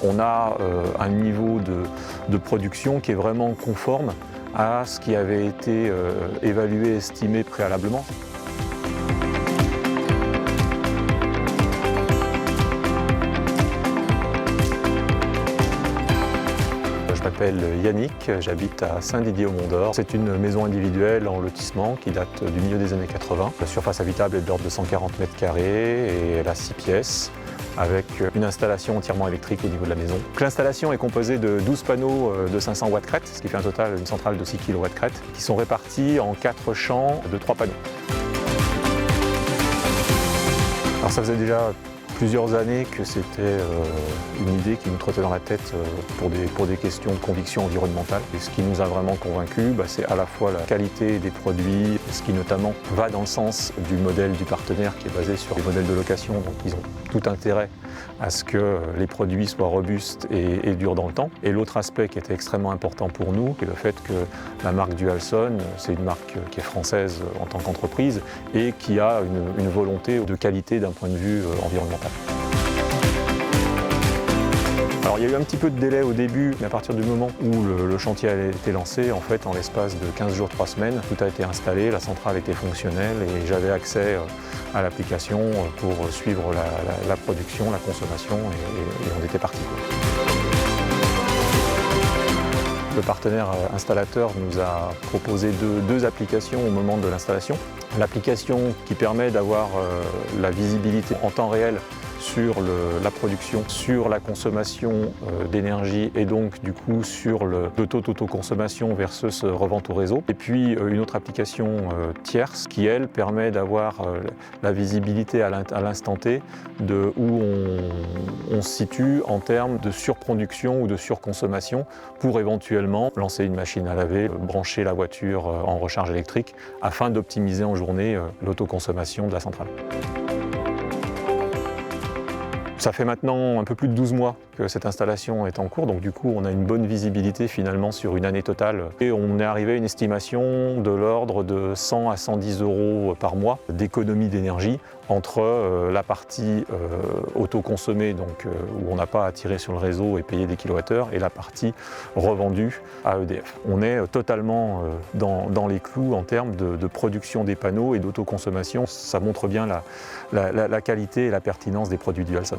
On a un niveau de production qui est vraiment conforme à ce qui avait été évalué, estimé préalablement. Je m'appelle Yannick, j'habite à Saint-Didier-au-Mont-d'Or. C'est une maison individuelle en lotissement qui date du milieu des années 80. La surface habitable est de l'ordre de 140 mètres carrés et elle a 6 pièces avec une installation entièrement électrique au niveau de la maison. L'installation est composée de 12 panneaux de 500 watts crête, ce qui fait un total d'une centrale de 6 kW crête, qui sont répartis en 4 champs de 3 panneaux. Alors ça faisait déjà plusieurs années que c'était une idée qui nous trottait dans la tête pour des questions de conviction environnementale. Et ce qui nous a vraiment convaincus, c'est à la fois la qualité des produits, ce qui notamment va dans le sens du modèle du partenaire qui est basé sur les modèles de location, donc ils ont tout intérêt à ce que les produits soient robustes et durent dans le temps. Et l'autre aspect qui était extrêmement important pour nous, c'est le fait que la marque Dualson, c'est une marque qui est française en tant qu'entreprise et qui a une volonté de qualité d'un point de vue environnemental. Alors il y a eu un petit peu de délai au début, mais à partir du moment où le chantier a été lancé, en fait, en l'espace de 15 jours, 3 semaines, tout a été installé, la centrale était fonctionnelle et j'avais accès à l'application pour suivre la production, la consommation et on était parti. Le partenaire installateur nous a proposé deux applications au moment de l'installation. L'application qui permet d'avoir la visibilité en temps réel sur la production, sur la consommation d'énergie et donc du coup sur le taux d'autoconsommation versus revente au réseau. Et puis une autre application tierce qui elle permet d'avoir la visibilité à l'instant T de où on se situe en termes de surproduction ou de surconsommation pour éventuellement lancer une machine à laver, brancher la voiture en recharge électrique afin d'optimiser en journée l'autoconsommation de la centrale. Ça fait maintenant un peu plus de 12 mois que cette installation est en cours, donc du coup on a une bonne visibilité finalement sur une année totale. Et on est arrivé à une estimation de l'ordre de 100 à 110 € par mois d'économie d'énergie entre la partie autoconsommée, donc où on n'a pas à tirer sur le réseau et payer des kilowattheures, et la partie revendue à EDF. On est totalement dans les clous en termes de production des panneaux et d'autoconsommation. Ça montre bien la qualité et la pertinence des produits Dualson.